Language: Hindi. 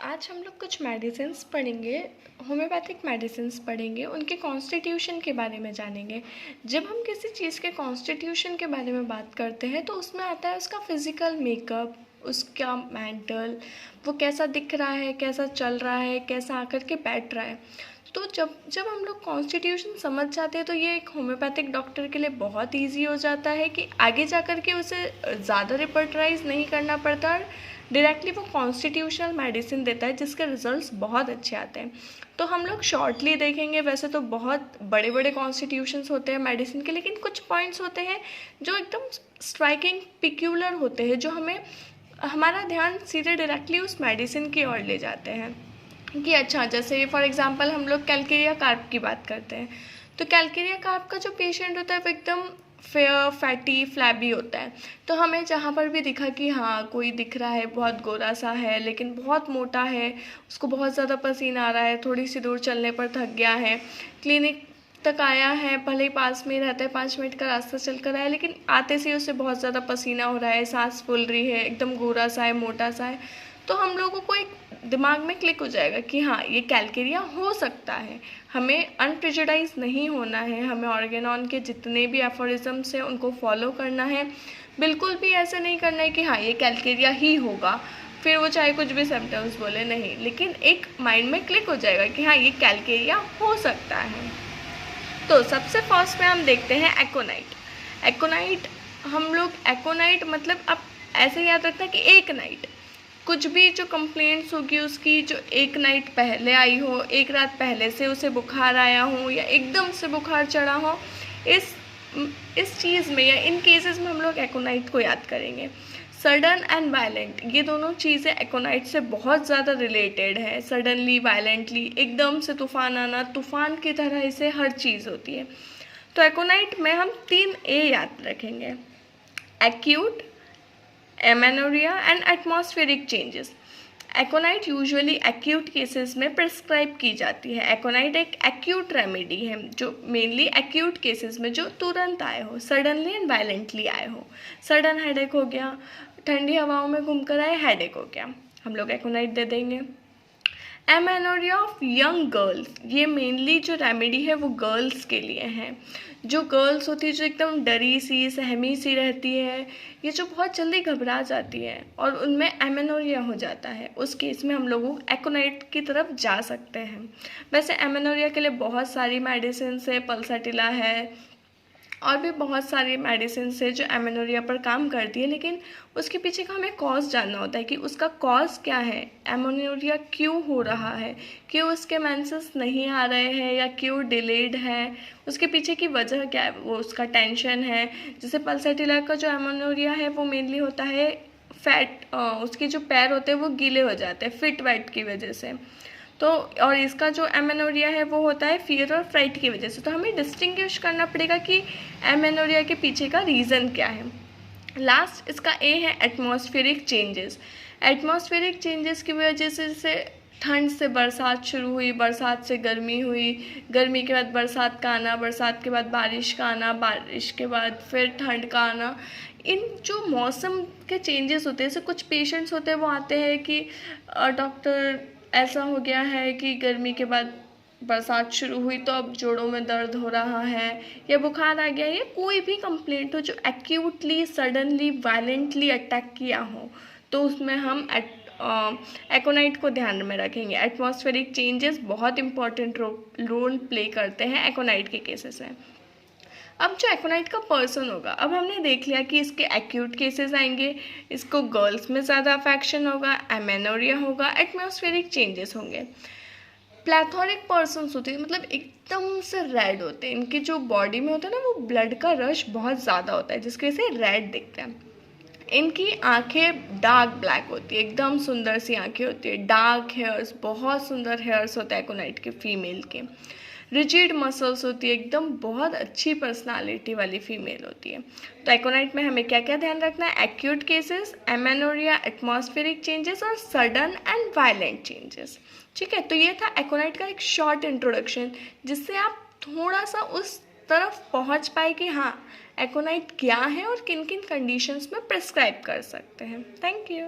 आज हम लोग कुछ मेडिसिन्स पढ़ेंगे, होम्योपैथिक मेडिसिन्स पढ़ेंगे, उनके कॉन्स्टिट्यूशन के बारे में जानेंगे। जब हम किसी चीज़ के कॉन्स्टिट्यूशन के बारे में बात करते हैं तो उसमें आता है उसका फिज़िकल मेकअप, उसका मेंटल, वो कैसा दिख रहा है, कैसा चल रहा है, कैसा आकर के बैठ रहा है। तो जब जब हम लोग कॉन्स्टिट्यूशन समझ जाते हैं तो ये एक होम्योपैथिक डॉक्टर के लिए बहुत ईजी हो जाता है कि आगे जा कर के उसे ज़्यादा रिपर्टराइज नहीं करना पड़ता और डायरेक्टली वो कॉन्स्टिट्यूशनल मेडिसिन देता है जिसके रिजल्ट्स बहुत अच्छे आते हैं। तो हम लोग शॉर्टली देखेंगे, वैसे तो बहुत बड़े बड़े कॉन्स्टिट्यूशंस होते हैं मेडिसिन के, लेकिन कुछ पॉइंट्स होते हैं जो एकदम स्ट्राइकिंग पिक्यूलर होते हैं, जो हमें हमारा ध्यान सीधे डायरेक्टली उस मेडिसिन की ओर ले जाते हैं कि अच्छा, जैसे फॉर एग्जांपल हम लोग कैल्केरिया कार्प की बात करते हैं। तो कैल्केरिया कार्प का जो पेशेंट होता है वो एकदम फेयर, फैटी, फ्लैबी होता है। तो हमें जहाँ पर भी दिखा कि हाँ कोई दिख रहा है बहुत गोरा सा है लेकिन बहुत मोटा है, उसको बहुत ज़्यादा पसीना आ रहा है, थोड़ी सी दूर चलने पर थक गया है, क्लिनिक तक आया है, भले ही पास में रहता है, 5 मिनट का रास्ता चल कर आया, लेकिन आते से उसे बहुत ज़्यादा पसीना हो रहा है, सांस फूल रही है, एकदम गोरा सा है, मोटा सा है, तो हम लोगों को एक दिमाग में क्लिक हो जाएगा कि हाँ ये कैल्केरिया हो सकता है। हमें अनप्रेजुडाइज नहीं होना है, हमें ऑर्गेनॉन के जितने भी एफोरिज्म्स हैं उनको फॉलो करना है। बिल्कुल भी ऐसा नहीं करना है कि हाँ ये कैल्केरिया ही होगा, फिर वो चाहे कुछ भी सिम्टम्स बोले, नहीं, लेकिन एक माइंड में क्लिक हो जाएगा कि हाँ ये कैल्केरिया हो सकता है। तो सबसे फर्स्ट में हम देखते हैं एकोनाइट। एकोनाइट हम लोग एकोनाइट मतलब अब ऐसे याद रखना कि एक नाइट, कुछ भी जो कंप्लेंट्स होगी उसकी, जो एक नाइट पहले आई हो, एक रात पहले से उसे बुखार आया हो या एकदम से बुखार चढ़ा हो, इस चीज़ में या इन केसेस में हम लोग एकोनाइट को याद करेंगे। सडन एंड वायलेंट, ये दोनों चीज़ें एकोनाइट से बहुत ज़्यादा रिलेटेड है। सडनली, वायलेंटली, एकदम से तूफान आना, तूफान की तरह इसे हर चीज़ होती है। तो एकोनाइट में हम 3 ए याद रखेंगे: acute, amenorrhoea and atmospheric changes. Aconite usually acute cases में प्रिस्क्राइब की जाती है। एकोनाइट एक एक्यूट रेमेडी है जो मेनली एक्यूट केसेस में जो तुरंत आए हो, सडनली एंड वायलेंटली आए हो। सडन हेडेक हो गया, ठंडी हवाओं में घूमकर आए, हेडेक हो गया, हम लोग एकोनाइट दे देंगे। एमेनोरिया ऑफ यंग गर्ल्स, ये मेनली जो रेमेडी है वो गर्ल्स के लिए है। जो गर्ल्स होती है जो एकदम डरी सी, सहमी सी रहती है, ये जो बहुत जल्दी घबरा जाती है और उनमें एमेनोरिया हो जाता है, उस केस में हम लोग एकोनाइट की तरफ जा सकते हैं। वैसे एमेनोरिया के लिए बहुत सारी मेडिसिन है, पल्साटिला है और भी बहुत सारी मेडिसिन है जो एमेनोरिया पर काम करती है, लेकिन उसके पीछे का हमें कॉज जानना होता है कि उसका कॉज क्या है, एमेनोरिया क्यों हो रहा है, क्यों उसके मेंसेस नहीं आ रहे हैं या क्यों डिलेड है, उसके पीछे की वजह क्या है, वो उसका टेंशन है। जैसे पल्साटिला का जो एमेनोरिया है वो मेनली होता है फैट, उसके जो पैर होते हैं वो गीले हो जाते हैं फिट वेट की वजह से। तो और इसका जो एमेनोरिया है वो होता है फियर और फ्राइट की वजह से। तो हमें डिस्टिंग्विश करना पड़ेगा कि एमेनोरिया के पीछे का रीज़न क्या है। लास्ट इसका ए है एटमॉस्फेरिक चेंजेस। एटमॉस्फेरिक चेंजेस की वजह से जैसे ठंड से बरसात शुरू हुई, बरसात से गर्मी हुई, गर्मी के बाद बरसात का आना, बरसात के बाद बारिश का आना, बारिश के बाद फिर ठंड का आना, इन जो मौसम के चेंजेस होते हैं, जैसे कुछ पेशेंट्स होते हैं वो आते हैं कि डॉक्टर ऐसा हो गया है कि गर्मी के बाद बरसात शुरू हुई तो अब जोड़ों में दर्द हो रहा है या बुखार आ गया, या कोई भी कंप्लेंट हो जो एक्यूटली, सडनली, वायलेंटली अटैक किया हो, तो उसमें हम एकोनाइट को ध्यान में रखेंगे। एटमॉस्फेरिक चेंजेस बहुत इंपॉर्टेंट रोल प्ले करते हैं एकोनाइट के केसेस में। अब जो एकोनाइट का पर्सन होगा, अब हमने देख लिया कि इसके एक्यूट केसेस आएंगे, इसको गर्ल्स में ज़्यादा अफेक्शन होगा, एमेनोरिया होगा, एटमॉस्फेरिक चेंजेस होंगे। प्लैथोरिक पर्सन्स होते हैं, मतलब एकदम से रेड होते हैं, इनकी जो बॉडी में होता है ना वो ब्लड का रश बहुत ज़्यादा होता है जिसकी वजह से रेड दिखते हैं। इनकी आंखें डार्क ब्लैक होती है, एकदम सुंदर सी आंखें होती है, डार्क हेयर्स, बहुत सुंदर हेयर्स होता है एकोनाइट के फीमेल के, रिजिड मसल्स होती है, एकदम बहुत अच्छी पर्सनालिटी वाली फीमेल होती है। तो एकोनाइट में हमें क्या क्या ध्यान रखना है: acute cases, amenorrhoea, atmospheric changes और सडन एंड वायलेंट चेंजेस। ठीक है, तो ये था एकोनाइट का एक शॉर्ट इंट्रोडक्शन, जिससे आप थोड़ा सा उस तरफ पहुंच पाए कि हाँ एकोनाइट क्या है और किन किन कंडीशंस में प्रिस्क्राइब कर सकते हैं। Thank you.